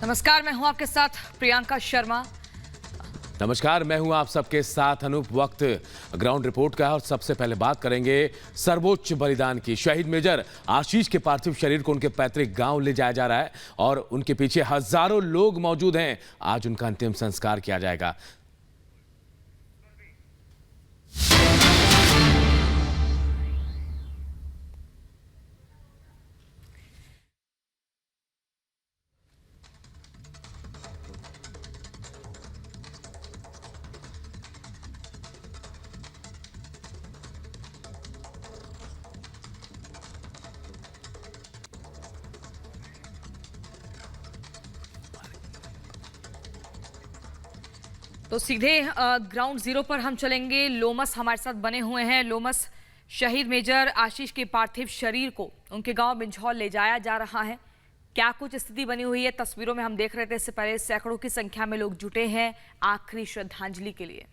नमस्कार, मैं हूं आपके साथ प्रियंका शर्मा। नमस्कार, मैं हूं आप सबके साथ अनूप। वक्त ग्राउंड रिपोर्ट का है और सबसे पहले बात करेंगे सर्वोच्च बलिदान की। शहीद मेजर आशीष के पार्थिव शरीर को उनके पैतृक गांव ले जाया जा रहा है और उनके पीछे हजारों लोग मौजूद हैं। आज उनका अंतिम संस्कार किया जाएगा। तो सीधे ग्राउंड जीरो पर हम चलेंगे। लोमस हमारे साथ बने हुए हैं। लोमस, शहीद मेजर आशीष के पार्थिव शरीर को उनके गांव बिंझौल ले जाया जा रहा है। क्या कुछ स्थिति बनी हुई है? तस्वीरों में हम देख रहे थे, इससे पहले सैकड़ों की संख्या में लोग जुटे हैं आखिरी श्रद्धांजलि के लिए।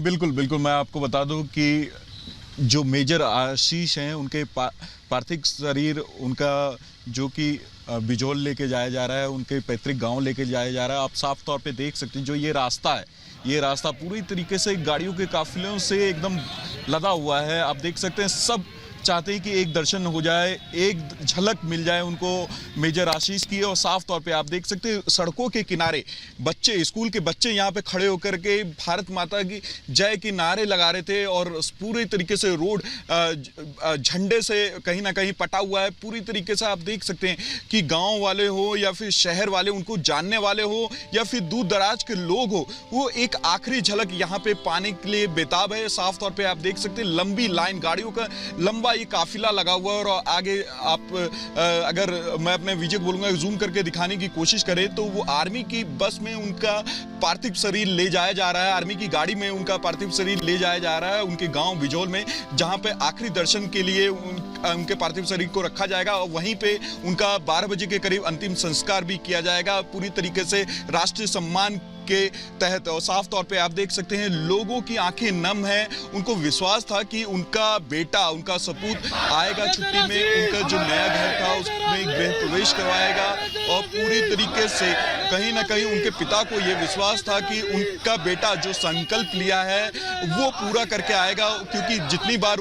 बिल्कुल बिल्कुल, मैं आपको बता दूं कि जो मेजर आशीष हैं उनके पार्थिव शरीर उनका जो कि बिजौल लेके जाया जा रहा है, उनके पैतृक गांव लेके जाया जा रहा है। आप साफ तौर पे देख सकते हैं जो ये रास्ता है, ये रास्ता पूरी तरीके से गाड़ियों के काफिलों से एकदम लदा हुआ है। आप देख सकते हैं सब चाहते हैं कि एक दर्शन हो जाए, एक झलक मिल जाए उनको मेजर आशीष की। और साफ तौर पे आप देख सकते हैं सड़कों के किनारे बच्चे, स्कूल के बच्चे यहाँ पे खड़े होकर के भारत माता की जय के नारे लगा रहे थे और पूरी तरीके से रोड झंडे से कहीं ना कहीं पटा हुआ है। पूरी तरीके से आप देख सकते हैं कि गांव वाले हो या फिर शहर वाले, उनको जानने वाले हो या फिर दूर दराज के लोग हो, वो एक आखिरी झलक यहाँ पे पाने के लिए बेताब है। साफ तौर पर आप देख सकते हैं लंबी लाइन, गाड़ियों का लंबा ये काफिला लगा हुआ है। और आगे आप अगर मैं अपने विजय बोलूंगा जूम करके दिखाने की कोशिश करें तो वो आर्मी की बस में उनका पार्थिव शरीर ले जाया जा रहा है, आर्मी की गाड़ी में उनका पार्थिव शरीर ले जाया जा रहा है उनके गांव बिजौल में, जहां पे आखिरी दर्शन के लिए उनके पार्थिव शरीर को रखा जाएगा और वहीं पे उनका 12 बजे के करीब अंतिम संस्कार भी किया जाएगा पूरी तरीके से राष्ट्रीय सम्मान के तहत। और साफ तौर पे आप देख सकते हैं लोगों की आंखें नम हैं। उनको विश्वास था कि उनका बेटा, उनका सपूत आएगा छुट्टी में, उनका जो नया घर था उसमें गृह प्रवेश करवाएगा और पूरी तरीके से कहीं ना कहीं उनके पिता को यह विश्वास था कि उनका बेटा जो संकल्प लिया है वो पूरा करके आएगा। क्योंकि जितनी बार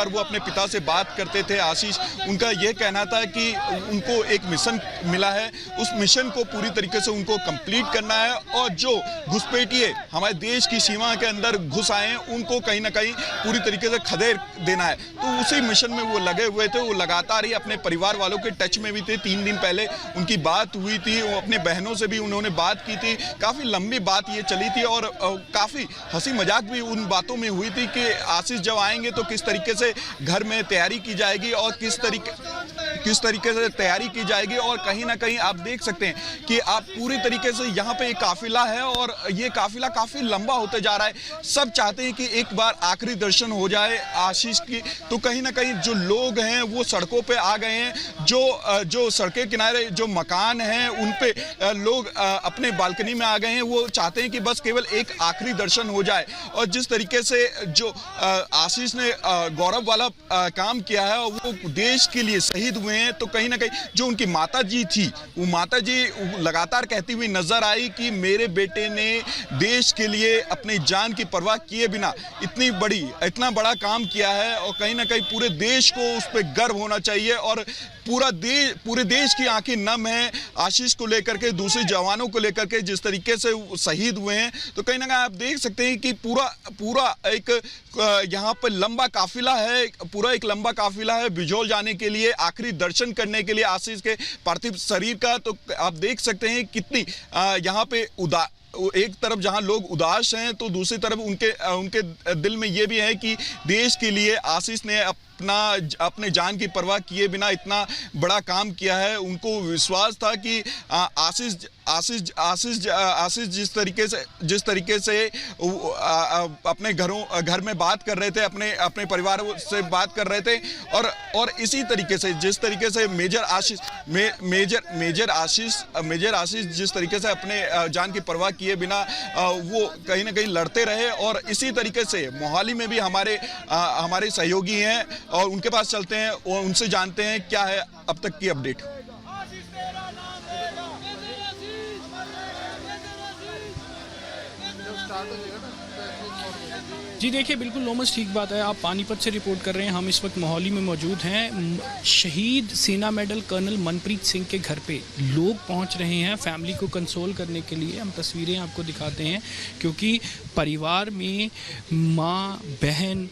वो अपने पिता से बात करते थे आशीष, उनका यह कहना था कि उनको एक मिशन मिला है, उस मिशन को पूरी तरीके से उनको कंप्लीट करना है और जो घुसपैठिए हमारे देश की सीमा के अंदर घुस आए हैं उनको कहीं ना कहीं पूरी तरीके से खदेड़ देना है। तो उसी मिशन में वो लगे हुए थे। वो लगातार ही अपने परिवार वालों के टच में भी थे। 3 दिन पहले उनकी बात हुई थी, वो अपने बहनों से भी उन्होंने बात की थी। काफी लंबी बात ये चली थी और काफी हंसी मजाक भी उन बातों में हुई थी कि आशीष जब आएंगे तो किस तरीके से घर में तैयारी की जाएगी और किस तरीके से तैयारी की जाएगी। और कहीं ना कहीं आप देख सकते हैं कि आप पूरी तरीके से यहाँ पे एक काफिला है और ये काफिला काफी लंबा होते जा रहा है। सब चाहते हैं कि एक बार आखिरी दर्शन हो जाए आशीष की। तो कहीं ना कहीं जो लोग हैं वो सड़कों पे आ गए हैं। जो सड़कें किनारे जो मकान हैं उन पे लोग अपने बालकनी में आ गए हैं। वो चाहते हैं कि बस केवल एक आखिरी दर्शन हो जाए। और जिस तरीके से जो आशीष ने गौरव वाला काम किया है और वो देश के लिए शहीद हुए हैं, तो कहीं ना कहीं जो उनकी माता जी थी, वो माता जी लगातार कहती हुई नजर आई कि मेरे बेटे ने देश के लिए अपनी जान की परवाह किए बिना इतना बड़ा काम किया है और कहीं ना कहीं पूरे देश को उस पर गर्व होना चाहिए। और पूरे देश की आंखें नम हैं आशीष को लेकर के, दूसरे जवानों को लेकर के जिस तरीके से शहीद हुए हैं। तो कहीं ना कहीं आप देख सकते हैं कि पूरा एक यहाँ पर लंबा काफिला है, पूरा एक लंबा काफिला है बिजौल जाने के लिए, आखिरी दर्शन करने के लिए आशीष के पार्थिव शरीर का। तो आप देख सकते हैं कितनी यहाँ पे एक तरफ जहां लोग उदास हैं तो दूसरी तरफ उनके दिल में ये भी है कि देश के लिए आशीष ने अपने जान की परवाह किए बिना इतना बड़ा काम किया है। उनको विश्वास था कि आशीष जिस तरीके से अपने घर में बात कर रहे थे, अपने परिवार से बात कर रहे थे और इसी तरीके से जिस तरीके से मेजर आशीष जिस तरीके से अपने जान की परवाह किए बिना वो कहीं ना कहीं लड़ते रहे। और इसी तरीके से मोहाली में भी हमारे सहयोगी हैं और उनके पास चलते हैं और उनसे जानते हैं क्या है अब तक की अपडेट। जी देखिए, बिल्कुल लोमस ठीक बात है। आप पानीपत से रिपोर्ट कर रहे हैं, हम इस वक्त मोहाली में मौजूद हैं। शहीद सेना मेडल कर्नल मनप्रीत सिंह के घर पे लोग पहुंच रहे हैं फैमिली को कंसोल करने के लिए। हम तस्वीरें आपको दिखाते हैं क्योंकि परिवार में माँ, बहन,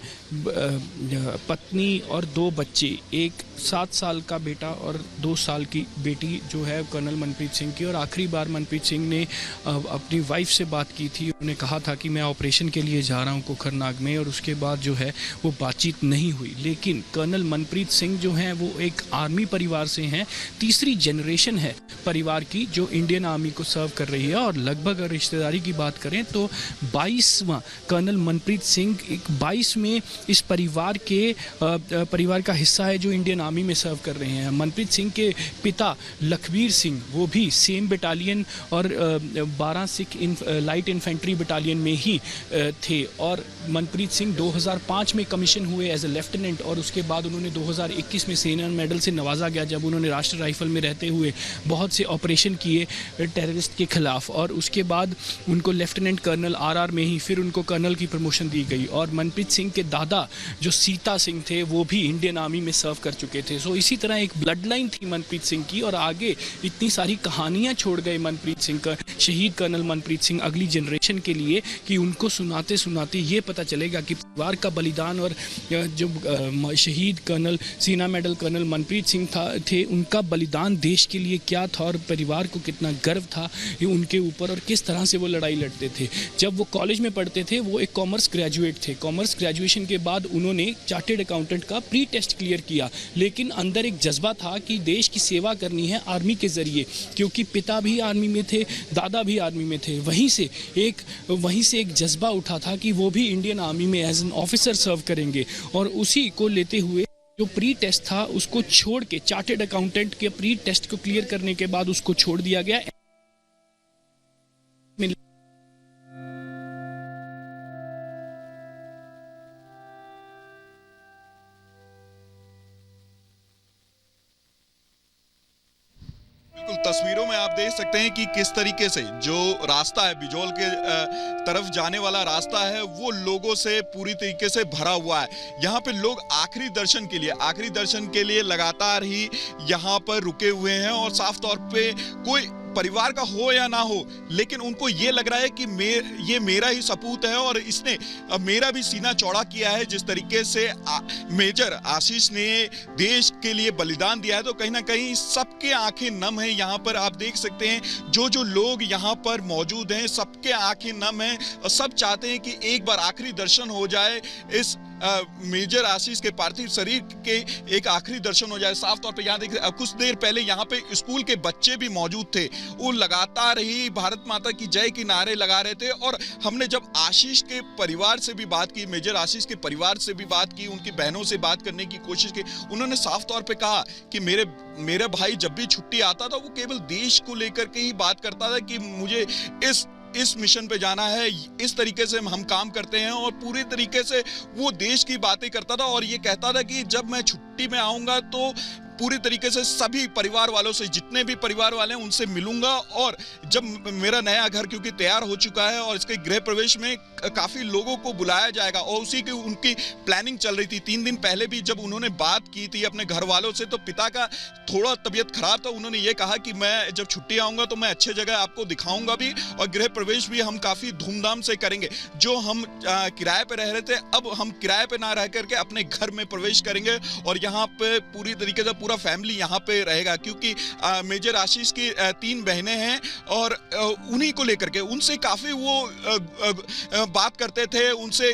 पत्नी और 2 बच्चे, एक 7 साल का बेटा और 2 साल की बेटी जो है कर्नल मनप्रीत सिंह की। और आखिरी बार मनप्रीत सिंह ने अपनी वाइफ से बात की थी। उन्होंने कहा था कि मैं ऑपरेशन के लिए जा रहा हूँ कोखरनाग में, और उसके बाद जो है वो बातचीत नहीं हुई। लेकिन कर्नल मनप्रीत सिंह जो हैं वो एक आर्मी परिवार से हैं, तीसरी जनरेशन है परिवार की जो इंडियन आर्मी को सर्व कर रही है। और लगभग अगर रिश्तेदारी की बात करें तो 22वां कर्नल मनप्रीत सिंह एक 22 में इस परिवार का हिस्सा है जो इंडियन आर्मी में सर्व कर रहे हैं। मनप्रीत सिंह के पिता लखबीर सिंह वो भी सेम बटालियन और 12 सिख लाइट इन्फेंट्री बटालियन में ही थे। और मनप्रीत सिंह 2005 में कमीशन हुए एज ए लेफ्टिनेंट, और उसके बाद उन्होंने 2021 में सेना मेडल से नवाजा गया जब उन्होंने राष्ट्र राइफल में रहते हुए बहुत से ऑपरेशन किए टेररिस्ट के खिलाफ। और उसके बाद उनको लेफ्टिनेंट कर्नल आरआर में ही फिर उनको कर्नल की प्रमोशन दी गई। और मनप्रीत सिंह के दादा जो सीता सिंह थे वो भी इंडियन आर्मी में सर्व कर चुके थे। सो इसी तरह एक ब्लड लाइन थी मनप्रीत सिंह की, और आगे इतनी सारी कहानियां छोड़ गए मनप्रीत सिंह का, शहीद कर्नल मनप्रीत सिंह अगली जनरेशन के लिए, कि उनको सुनाते सुनाते ये पता चलेगा कि परिवार का बलिदान और जो शहीद कर्नल सेना मेडल कर्नल मनप्रीत सिंह थे उनका बलिदान देश के लिए क्या था, और परिवार को कितना गर्व था ये उनके ऊपर, और किस तरह से वो लड़ाई लड़ते थे। जब वो कॉलेज में पढ़ते थे वो एक कॉमर्स ग्रेजुएट थे। कॉमर्स ग्रेजुएशन के बाद उन्होंने चार्टेड अकाउंटेंट का प्री टेस्ट क्लियर किया, लेकिन अंदर एक जज्बा था कि देश की सेवा करनी है आर्मी के ज़रिए, क्योंकि पिता भी आर्मी में थे, दादा भी आर्मी में थे। वहीं से एक जज्बा उठा था कि वो भी इंडियन आर्मी में एज एन ऑफिसर सर्व करेंगे। और उसी को लेते हुए जो प्री टेस्ट था उसको छोड़ के, चार्टेड अकाउंटेंट के प्री टेस्ट को क्लियर करने के बाद उसको छोड़ दिया गया। तस्वीरों में आप देख सकते हैं कि किस तरीके से जो रास्ता है बिजोल के तरफ जाने वाला रास्ता है वो लोगों से पूरी तरीके से भरा हुआ है। यहाँ पे लोग आखिरी दर्शन के लिए लगातार ही यहाँ पर रुके हुए हैं, और साफ तौर पे कोई परिवार का हो या ना हो, लेकिन उनको ये लग रहा है कि ये मेरा ही सपूत है और इसने मेरा भी सीना चौड़ा किया है। जिस तरीके से मेजर आशीष ने देश के लिए बलिदान दिया है, तो कहीं ना कहीं सबके आंखें नम है। यहाँ पर आप देख सकते हैं जो लोग यहाँ पर मौजूद हैं सबके आंखें नम हैं, और सब चाहते हैं कि एक बार आखिरी दर्शन हो जाए, इस मेजर आशीष के पार्थिव शरीर के एक आखिरी दर्शन हो जाए। साफ तौर पे यहाँ देख कुछ देर पहले यहाँ पे स्कूल के बच्चे भी मौजूद थे, वो लगातार ही भारत माता की जय के नारे लगा रहे थे। और हमने जब आशीष के परिवार से भी बात की, मेजर आशीष के परिवार से भी बात की, उनकी बहनों से बात करने की कोशिश की, उन्होंने साफ तौर पे कहा कि मेरा भाई जब भी छुट्टी आता था वो केवल देश को लेकर के ही बात करता था कि मुझे इस मिशन पे जाना है, इस तरीके से हम काम करते हैं, और पूरी तरीके से वो देश की बातें करता था। और ये कहता था कि जब मैं छुट्टी में आऊंगा तो पूरी तरीके से सभी परिवार वालों से, जितने भी परिवार वाले हैं उनसे मिलूंगा, और जब मेरा नया घर क्योंकि तैयार हो चुका है और इसके गृह प्रवेश में काफी लोगों को बुलाया जाएगा, और उसी की उनकी प्लानिंग चल रही थी। 3 दिन पहले भी जब उन्होंने बात की थी अपने घर वालों से, तो पिता का थोड़ा तबीयत खराब था। उन्होंने ये कहा कि मैं जब छुट्टी आऊंगा तो मैं अच्छे जगह आपको दिखाऊंगा भी, और गृह प्रवेश भी हम काफी धूमधाम से करेंगे। जो हम किराए पे रह रहे थे, अब हम किराए पे ना रह करके अपने घर में प्रवेश करेंगे, और यहाँ पे पूरी तरीके से पूरा फैमिली यहाँ पे रहेगा, क्योंकि मेजर आशीष की 3 बहनें हैं, और उन्हीं को लेकर के उनसे काफी वो बात करते थे, उनसे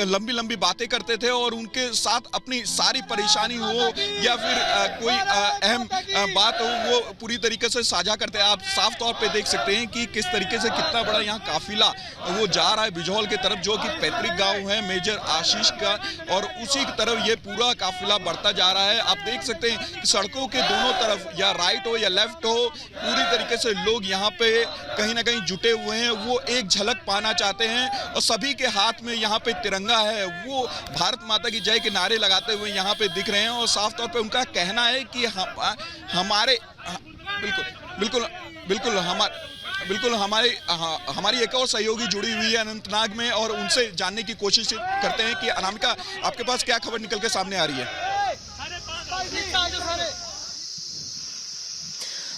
लंबी लंबी बातें करते थे, और उनके साथ अपनी सारी परेशानी हो या फिर कोई अहम बात हो वो पूरी तरीके से साझा करते हैं। आप साफ तौर पे देख सकते हैं कि किस तरीके से कितना बड़ा यहाँ काफिला वो जा रहा है बिजोल की तरफ, जो कि पैतृक गांव है मेजर आशीष का, और उसी की तरफ ये पूरा काफिला बढ़ता जा रहा है। आप देख सकते हैं कि सड़कों के दोनों तरफ, या राइट हो या लेफ्ट हो, पूरी तरीके से लोग यहाँ पे कहीं ना कहीं जुटे हुए हैं। वो एक झलक पाना चाहते हैं और सभी के हाथ में यहाँ पे तिरंगा है। वो भारत माता की जय के नारे लगाते हुए यहाँ पे दिख रहे हैं और साफ तौर पे उनका कहना है कि हमारे बिल्कुल हमारी एक और सहयोगी जुड़ी हुई है अनंतनाग में, और उनसे जानने की कोशिश करते हैं कि अनामिका, आपके पास क्या खबर निकल के सामने आ रही है?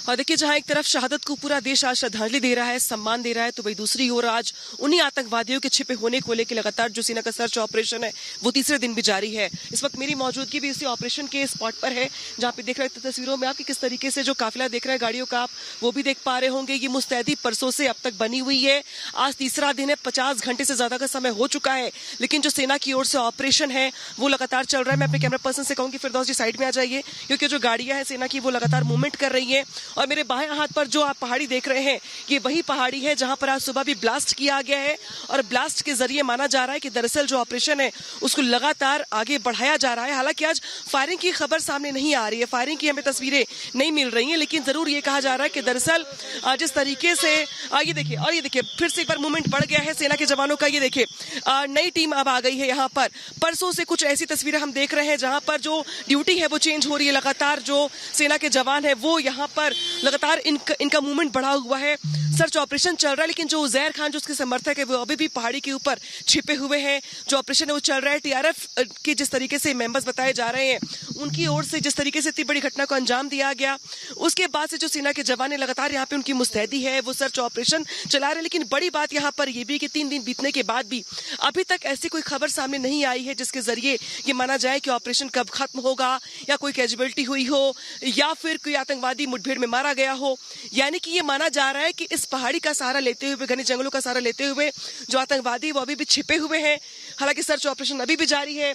और देखिए, जहां एक तरफ शहादत को पूरा देश आज श्रद्धांजलि दे रहा है, सम्मान दे रहा है, तो वही दूसरी ओर आज उन्हीं आतंकवादियों के छिपे होने को लेकर लगातार जो सेना का सर्च ऑपरेशन है वो तीसरे दिन भी जारी है। इस वक्त मेरी मौजूदगी भी इसी ऑपरेशन के स्पॉट पर है, जहां पे देख रहे हैं तस्वीरों में आप कि किस तरीके से जो काफिला देख रहे हैं गाड़ियों का, आप वो भी देख पा रहे होंगे। ये मुस्तैदी परसों से अब तक बनी हुई है। आज तीसरा दिन है, 50 घंटे से ज्यादा का समय हो चुका है, लेकिन जो सेना की ओर से ऑपरेशन है वो लगातार चल रहा है। मैं अपने कैमरा पर्सन से कहूंगी फिरदौस जी साइड में आ जाइए, क्योंकि जो गाड़ियां हैं सेना की वो लगातार मूवमेंट कर रही है। और मेरे बाएं हाथ पर जो आप पहाड़ी देख रहे हैं, ये वही पहाड़ी है जहां पर आज सुबह भी ब्लास्ट किया गया है, और ब्लास्ट के जरिए माना जा रहा है कि दरअसल जो ऑपरेशन है उसको लगातार आगे बढ़ाया जा रहा है। हालांकि आज फायरिंग की खबर सामने नहीं आ रही है, फायरिंग की हमें तस्वीरें नहीं मिल रही हैं, लेकिन जरूर ये कहा जा रहा है कि दरअसल जिस तरीके से ये देखिए, और ये देखिए फिर से एक बार मूवमेंट बढ़ गया है सेना के जवानों का। ये देखिए नई टीम अब आ गई है यहाँ पर। परसों से कुछ ऐसी तस्वीरें हम देख रहे हैं जहां पर जो ड्यूटी है वो चेंज हो रही है। लगातार जो सेना के जवान है वो यहाँ पर लगातार इनका मूवमेंट बढ़ा हुआ है, सर्च ऑपरेशन चल रहा है। लेकिन जो उजैर खान जो उसके समर्थक है वो अभी भी पहाड़ी के ऊपर छिपे हुए हैं। जो ऑपरेशन है वो चल रहा है। टीआरएफ के जिस तरीके से मेंबर्स बताए जा रहे हैं, उनकी ओर से जिस तरीके से इतनी बड़ी घटना को अंजाम दिया गया, उसके बाद से जो सेना के जवान है लगातार यहाँ पे उनकी मुस्तैदी है, वो सर्च ऑपरेशन चला रहे हैं। लेकिन बड़ी बात यहाँ पर ये भी कि 3 दिन बीतने के बाद भी अभी तक ऐसी कोई खबर सामने नहीं आई है जिसके जरिए ये माना जाए कि ऑपरेशन कब खत्म होगा, या कोई कैजुअलिटी हुई हो, या फिर कोई आतंकवादी मुठभेड़ में मारा गया हो। यानी कि ये माना जा रहा है कि इस पहाड़ी का सहारा लेते हुए, घने जंगलों का सहारा लेते हुए जो आतंकवादी वो अभी भी छिपे हुए हैं। हालांकि सर्च ऑपरेशन अभी भी जारी है।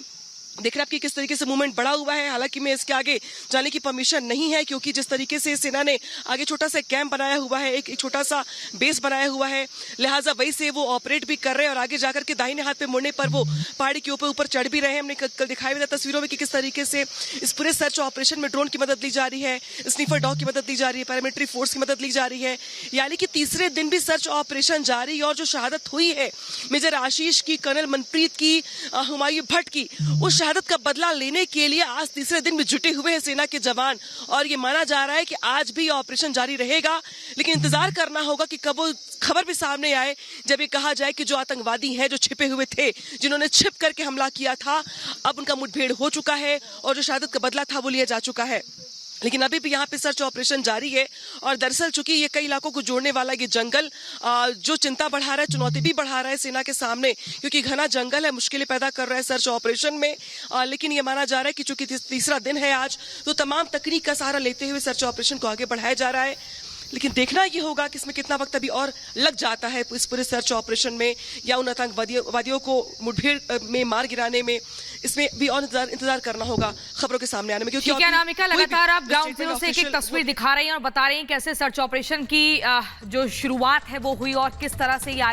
देख रहे हैं आप कि किस तरीके से मूवमेंट बढ़ा हुआ है। हालांकि मैं इसके आगे जाने की परमिशन नहीं है, क्योंकि जिस तरीके से सेना ने आगे छोटा सा कैंप बनाया हुआ है, एक छोटा सा बेस बनाया हुआ है, लिहाजा वही से वो ऑपरेट भी कर रहे हैं। और आगे जाकर के दाहिने हाथ पे मुड़ने पर वो पहाड़ी के ऊपर चढ़ भी रहे हैं। हमने कल दिखाई हुई तस्वीरों में कि किस तरीके से इस पूरे सर्च ऑपरेशन में ड्रोन की मदद ली जा रही है, स्नीफर डॉग की मदद ली जा रही है, पैरामिलिट्री फोर्स की मदद ली जा रही है। यानी कि तीसरे दिन भी सर्च ऑपरेशन जारी। और जो शहादत हुई है मेजर आशीष की, कर्नल मनप्रीत की, हुमायूं भट्ट की, उस शहादत का बदला लेने के लिए आज तीसरे दिन भी जुटे हुए हैं सेना के जवान। और ये माना जा रहा है कि आज भी ऑपरेशन जारी रहेगा। लेकिन इंतजार करना होगा कि कब वो खबर भी सामने आए जब ये कहा जाए कि जो आतंकवादी हैं, जो छिपे हुए थे, जिन्होंने छिप करके हमला किया था, अब उनका मुठभेड़ हो चुका है और जो शहादत का बदला था वो लिया जा चुका है। लेकिन अभी भी यहाँ पे सर्च ऑपरेशन जारी है। और दरअसल चूंकि ये कई इलाकों को जोड़ने वाला ये जंगल जो चिंता बढ़ा रहा है, चुनौती भी बढ़ा रहा है सेना के सामने, क्योंकि घना जंगल है, मुश्किलें पैदा कर रहा है सर्च ऑपरेशन में। लेकिन ये माना जा रहा है कि चूंकि तीसरा दिन है आज, तो तमाम तकनीक का सहारा लेते हुए सर्च ऑपरेशन को आगे बढ़ाया जा रहा है। लेकिन देखना ये होगा कि इसमें कितना वक्त अभी और लग जाता है इस पूरे सर्च ऑपरेशन में, या उन आतंकवादियों को मुठभेड़ में मार गिराने में। इसमें भी और इंतजार करना होगा खबरों के सामने आने में। क्योंकि ठीक है अनामिका, लगातार आप ग्राउंड जीरो से एक तस्वीर दिखा रही हैं और बता रही हैं कैसे सर्च ऑपरेशन की जो शुरुआत है वो हुई और किस तरह से ये आगे